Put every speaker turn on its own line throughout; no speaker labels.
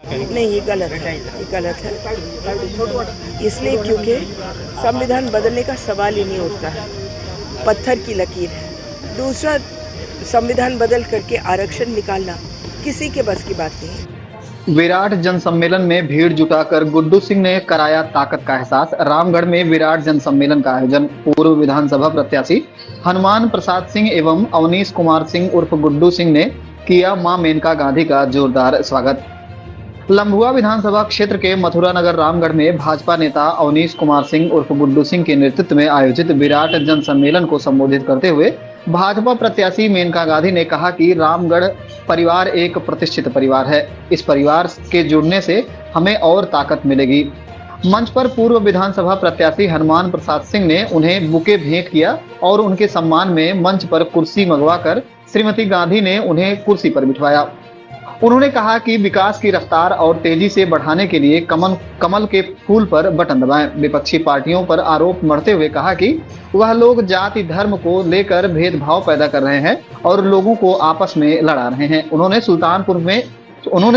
कहेंगे?
नहीं, ये गलत है, ये गलत है। इसलिए क्योंकि संविधान बदलने का सवाल ही नहीं उठता है, पत्थर की लकीर है। दूसरा, संविधान बदल करके आरक्षण निकालना किसी के बस की बात नहीं है।
विराट जनसम्मेलन में भीड़ जुटाकर गुड्डू सिंह ने कराया ताकत का एहसास। रामगढ़ में विराट जनसम्मेलन का आयोजन। पूर्व विधानसभा प्रत्याशी हनुमान प्रसाद सिंह एवं अवनीश कुमार सिंह उर्फ गुड्डू सिंह ने किया मां मेनका गांधी का जोरदार स्वागत। लंबुआ विधानसभा क्षेत्र के मथुरा नगर रामगढ़ में भाजपा नेता अवनीश कुमार सिंह उर्फ गुड्डू सिंह के नेतृत्व में आयोजित विराट जनसम्मेलन को संबोधित करते हुए भाजपा प्रत्याशी मेनका गांधी ने कहा कि रामगढ़ परिवार एक प्रतिष्ठित परिवार है। इस परिवार के जुड़ने से हमें और ताकत मिलेगी। मंच पर पूर्व विधानसभा प्रत्याशी हनुमान प्रसाद सिंह ने उन्हें बुके भेंट किया और उनके सम्मान में मंच पर कुर्सी मंगवाकर श्रीमती गांधी ने उन्हें कुर्सी पर बिठवाया। उन्होंने कहा कि विकास की रफ्तार और तेजी से बढ़ाने के लिए कमल के फूल पर बटन दबाएं। विपक्षी पार्टियों पर आरोप मढ़ते हुए कहा कि वह लोग जाति धर्म को लेकर भेदभाव पैदा कर रहे हैं और लोगों को आपस में लड़ा रहे हैं। उन्होंने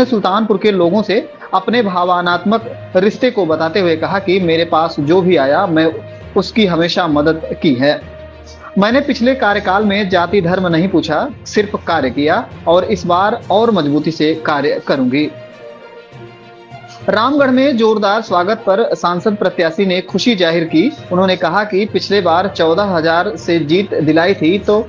सुल्तानपुर के लोगों से अपने भावनात्मक रिश्ते को बताते हुए कहा कि मेरे पास जो भी आया मैं उसकी हमेशा मदद की है। मैंने पिछले कार्यकाल में जाति धर्म नहीं पूछा, सिर्फ कार्य किया और इस बार और मजबूती से कार्य करूंगी। रामगढ़ में जोरदार स्वागत पर सांसद प्रत्याशी ने खुशी जाहिर की। उन्होंने कहा कि पिछले बार 14,000 से जीत दिलाई थी तो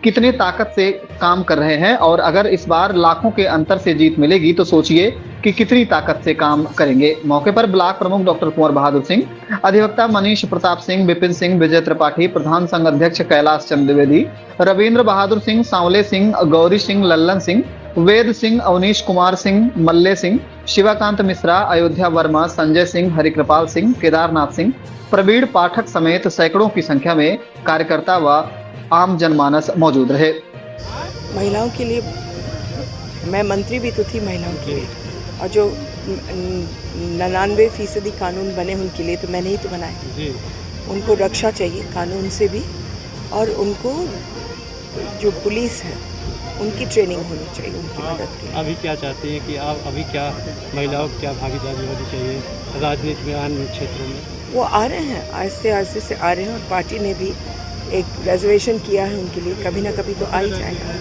कितने ताकत से काम कर रहे हैं और अगर इस बार लाखों के अंतर से जीत मिलेगी तो सोचिए कि कितनी ताकत से काम करेंगे। मौके पर ब्लॉक प्रमुख डॉक्टर कुंवर बहादुर सिंह, अधिवक्ता मनीष प्रताप सिंह, विपिन सिंह, विजय त्रिपाठी, प्रधान संघ अध्यक्ष कैलाश चंद द्विवेदी, रविंद्र बहादुर सिंह, सांवले सिंह, गौरी सिंह, लल्लन सिंह, वेद सिंह, अवनीश कुमार सिंह, मल्ले सिंह, शिवाकांत मिश्रा, अयोध्या वर्मा, संजय सिंह, हरिकृपाल सिंह, केदारनाथ सिंह, प्रवीण पाठक समेत सैकड़ों की संख्या में कार्यकर्ता व आम जनमानस मौजूद रहे।
महिलाओं के लिए मैं मंत्री भी तो थी महिलाओं के लिए, और जो 99% कानून बने उनके लिए तो मैंने ही तो बनाए। उनको रक्षा चाहिए कानून से भी, और उनको जो पुलिस है उनकी ट्रेनिंग होनी चाहिए उनकी मदद के लिए।
अभी क्या चाहते हैं कि आप अभी क्या महिलाओं को क्या भागीदारी होनी चाहिए राजनीति में, अन्य क्षेत्रों में?
वो आ रहे हैं, आहिस्ते से आ रहे हैं, और पार्टी ने भी एक रिजर्वेशन किया है उनके लिए, कभी ना कभी तो आ ही जाएगा।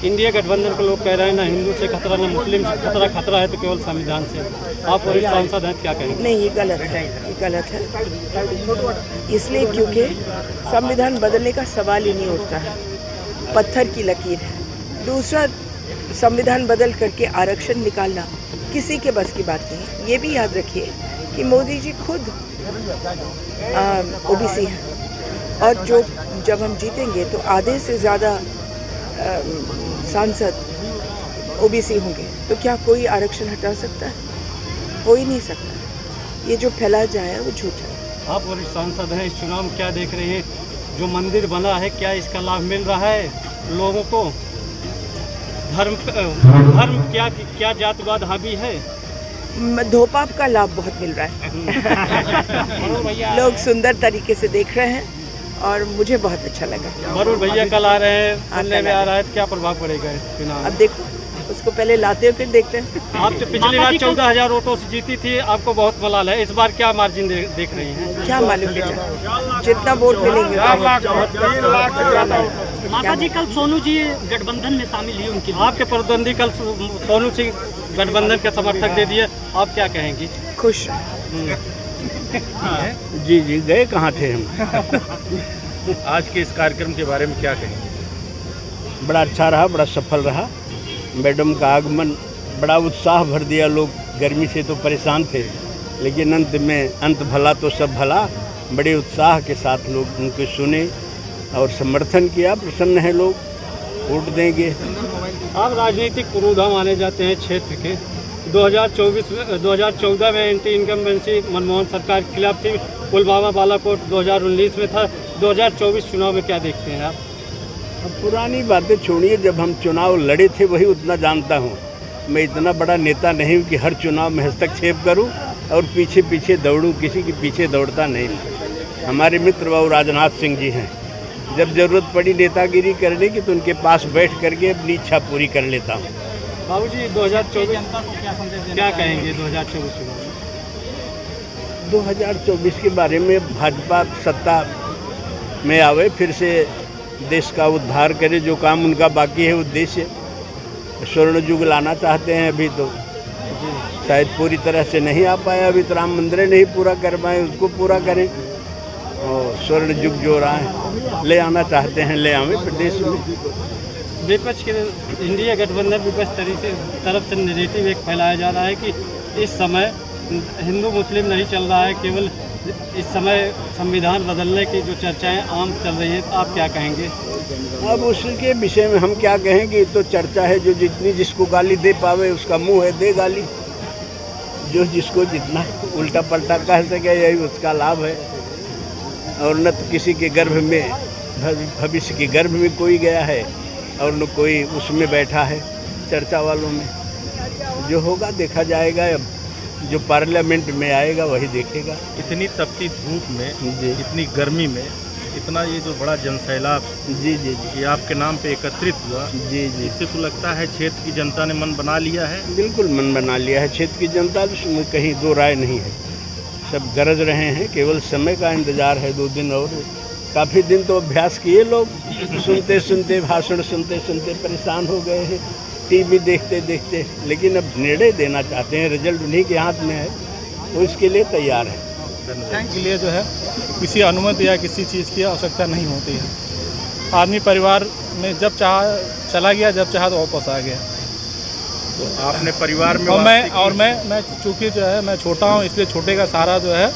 इंडिया गठबंधन के लोग कह रहे हैं ना हिंदू से खतरा ना मुस्लिम से खतरा, खतरा है तो केवल संविधान से। आप वरिष्ठ सांसद हैं, क्या कहेंगे?
नहीं, ये गलत है, ये गलत है। इसलिए क्योंकि संविधान बदलने का सवाल ही नहीं उठता है, पत्थर की लकीर है। दूसरा, संविधान बदल करके आरक्षण निकालना किसी के बस की बात नहीं है। ये भी याद रखिए कि मोदी जी खुद ओबीसी हैं, और जब हम जीतेंगे तो आधे से ज़्यादा सांसद ओबीसी होंगे, तो क्या कोई आरक्षण हटा सकता है? हो ही नहीं सकता। ये जो फैला जाए वो झूठ है।
आप वरिष्ठ सांसद हैं, इस चुनाव में क्या देख रहे हैं? जो मंदिर बना है क्या इसका लाभ मिल रहा है लोगों को? धर्म क्या जातिवाद हावी है?
धोपाप का लाभ बहुत मिल रहा है। लोग सुंदर तरीके से देख रहे हैं और मुझे बहुत अच्छा लगा।
वरुण भैया कल आ रहे हैं, सुनने में आ रहा है, क्या प्रभाव पड़ेगा इस चुनाव?
अब देखो, उसको पहले लाते हैं फिर देखते हैं।
आप तो पिछली बार 14,000 वोटों से जीती थी, आपको बहुत मलाल है। इस बार क्या मार्जिन देख रही हैं?
क्या मालूम बेटा, जितना वोट मिलेंगे।
माता जी कल सोनू जी गठबंधन में शामिल हुई, उनकी
आपके प्रतिद्वंदी कल सोनू सिंह गठबंधन के समर्थक दे दिए, आप क्या कहेंगी?
खुश
जी गए कहाँ थे हम? आज के इस कार्यक्रम के बारे में क्या कहेंगे? बड़ा अच्छा रहा, बड़ा सफल रहा। मैडम का आगमन बड़ा उत्साह भर दिया। लोग गर्मी से तो परेशान थे, लेकिन अंत भला तो सब भला। बड़े उत्साह के साथ लोग उनके सुने और समर्थन किया। प्रसन्न है लोग, वोट देंगे।
आप राजनीतिक पुरोधा माने जाते हैं क्षेत्र के। 2014 में एंटी इनकम्बेंसी मनमोहन सरकार के खिलाफ थी, पुलवामा बालाकोट 2019 में था। 2024 चुनाव में क्या देखते हैं आप?
अब पुरानी बातें छोड़िए, जब हम चुनाव लड़े थे वही उतना जानता हूँ। मैं इतना बड़ा नेता नहीं हूँ कि हर चुनाव में हस्तक्षेप करूँ और पीछे पीछे दौड़ूँ। किसी के पीछे दौड़ता नहीं। हमारे मित्र बाबू राजनाथ सिंह जी हैं, जब ज़रूरत पड़ी नेतागिरी करने की तो उनके पास बैठ करके अपनी इच्छा पूरी कर लेता हूँ।
बाबूजी 2024 जनता को क्या संदेश क्या कहेंगे 2024 चुनाव में?
2024 के बारे में भाजपा सत्ता में आवे, फिर से देश का उद्धार करे, जो काम उनका बाकी है उद्देश्य स्वर्ण युग लाना चाहते हैं। अभी तो शायद पूरी तरह से नहीं आ पाया, अभी तो राम मंदिर नहीं पूरा कर पाए, उसको पूरा करें और स्वर्ण युग जो रहा है ले आना चाहते हैं, ले आवे प्रदेश में।
विपक्ष के इंडिया गठबंधन विपक्ष तरफ से नैरेटिव एक फैलाया जा रहा है कि इस समय हिंदू मुस्लिम नहीं चल रहा है, केवल इस समय संविधान बदलने की जो चर्चाएं आम चल रही हैं, आप क्या कहेंगे?
अब उसके विषय में हम क्या कहेंगे, तो चर्चा है, जो जितनी जिसको गाली दे पावे उसका मुंह है दे गाली, जो जिसको जितना उल्टा पलटा कह सके यही उसका लाभ है। और न तो किसी के गर्भ में भविष्य के गर्भ में कोई गया है और न कोई उसमें बैठा है चर्चा वालों में। जो होगा देखा जाएगा, अब जो पार्लियामेंट में आएगा वही देखेगा।
इतनी तपती धूप में, इतनी गर्मी में, इतना ये जो बड़ा जनसैलाब
जी जी जी
ये आपके नाम पे एकत्रित हुआ,
जी जी
इससे तो लगता है क्षेत्र की जनता ने मन बना लिया है।
बिल्कुल मन बना लिया है क्षेत्र की जनता, उसमें कहीं दो राय नहीं है। सब गरज रहे हैं, केवल समय का इंतजार है। 2 दिन और, काफ़ी दिन तो अभ्यास किए लोग, सुनते सुनते भाषण सुनते सुनते परेशान हो गए हैं, टीवी देखते देखते। लेकिन अब निर्णय देना चाहते हैं, रिजल्ट उन्हीं के हाथ में है, वो इसके लिए तैयार है।
के लिए जो है किसी अनुमति या किसी चीज़ की आवश्यकता नहीं होती है। आदमी परिवार में जब चाहा चला गया, जब चाहा तो वापस आ गया।
तो आपने परिवार में
और मैं चूँकि जो है मैं छोटा हूँ, इसलिए छोटे का सारा जो है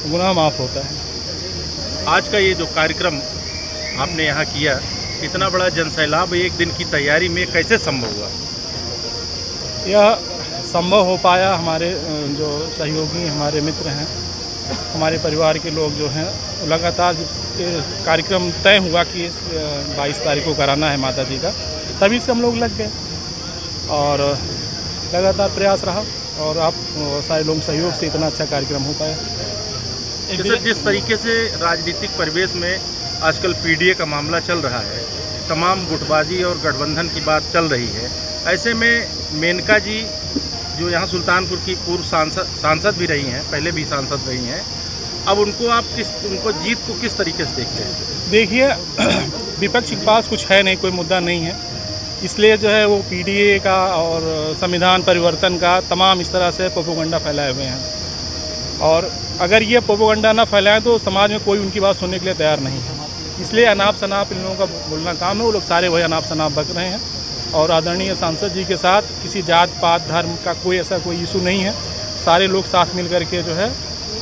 गुनाह माफ़ होता है।
आज का ये जो कार्यक्रम आपने यहाँ किया, इतना बड़ा जनसैलाब एक दिन की तैयारी में कैसे संभव हुआ?
यह संभव हो पाया हमारे जो सहयोगी हमारे मित्र हैं, हमारे परिवार के लोग जो हैं, लगातार कार्यक्रम तय हुआ कि 22 तारीख को कराना है माता जी का, तभी से हम लोग लग गए और लगातार प्रयास रहा और आप सारे लोग सहयोग से इतना अच्छा कार्यक्रम हो पाया।
जिस तरीके से राजनीतिक परिवेश में आजकल पीडीए का मामला चल रहा है, तमाम गुटबाजी और गठबंधन की बात चल रही है, ऐसे में मेनका जी जो यहाँ सुल्तानपुर की पूर्व सांसद भी रही हैं, पहले भी सांसद रही हैं, अब उनको जीत को किस तरीके से देखते हैं?
देखिए, विपक्ष के पास कुछ है नहीं, कोई मुद्दा नहीं है, इसलिए जो है वो पीडीए का और संविधान परिवर्तन का तमाम इस तरह से प्रोपेगेंडा फैलाए हुए हैं। और अगर ये प्रोपेगेंडा ना फैलाएं तो समाज में कोई उनकी बात सुनने के लिए तैयार नहीं है। इसलिए अनाप शनाप इन लोगों का बोलना काम है, वो लोग सारे वही अनाप शनाप बक रहे हैं। और आदरणीय सांसद जी के साथ किसी जात पात धर्म का कोई ऐसा कोई इशू नहीं है, सारे लोग साथ मिल करके जो है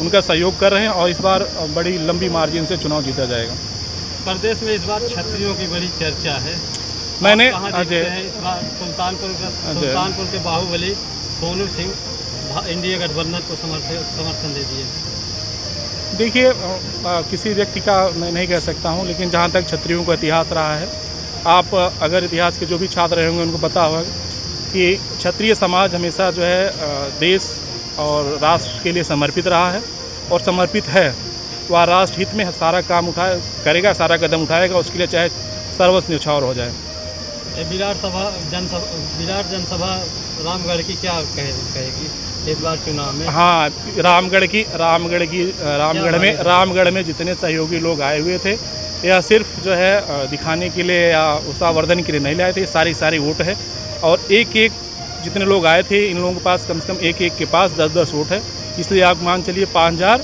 उनका सहयोग कर रहे हैं और इस बार बड़ी लंबी मार्जिन से चुनाव जीता जाएगा।
प्रदेश में इस बार क्षत्रियों की बड़ी चर्चा है,
मैंने
इस बार सुल्तानपुर के बाहुबली सोनू सिंह इंडिया गठबंधन को समर्थन दे दिए।
देखिए, किसी व्यक्ति का मैं नहीं कह सकता हूं, लेकिन जहां तक क्षत्रियों का इतिहास रहा है, आप अगर इतिहास के जो भी छात्र रहे होंगे उनको पता होगा कि क्षत्रिय समाज हमेशा जो है देश और राष्ट्र के लिए समर्पित रहा है और समर्पित है। वह राष्ट्र हित में सारा काम करेगा, सारा कदम उठाएगा, उसके लिए चाहे सर्वस्व न्यौछावर हो जाए।
विराट जनसभा रामगढ़ की क्या कहेगी इस बार चुनाव में?
हाँ, रामगढ़ में जितने सहयोगी लोग आए हुए थे, यह सिर्फ जो है दिखाने के लिए या उत्साहवर्धन के लिए नहीं लाए थे, सारी वोट है। और एक जितने लोग आए थे, इन लोगों के पास कम से कम एक के पास 10-10 वोट है। इसलिए आप मान चलिए 5000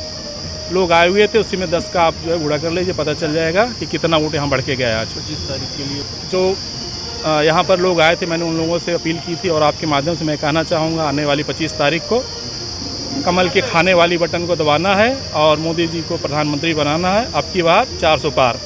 लोग आए हुए थे, उसी में 10 का आप जो है गुणा कर लीजिए, पता चल जाएगा कि कितना वोट यहाँ बढ़ के गया आज। 25 तारीख के लिए जो यहाँ पर लोग आए थे, मैंने उन लोगों से अपील की थी और आपके माध्यम से मैं कहना चाहूँगा, आने वाली 25 तारीख को कमल के खाने वाली बटन को दबाना है और मोदी जी को प्रधानमंत्री बनाना है। अब की बार 400 पार।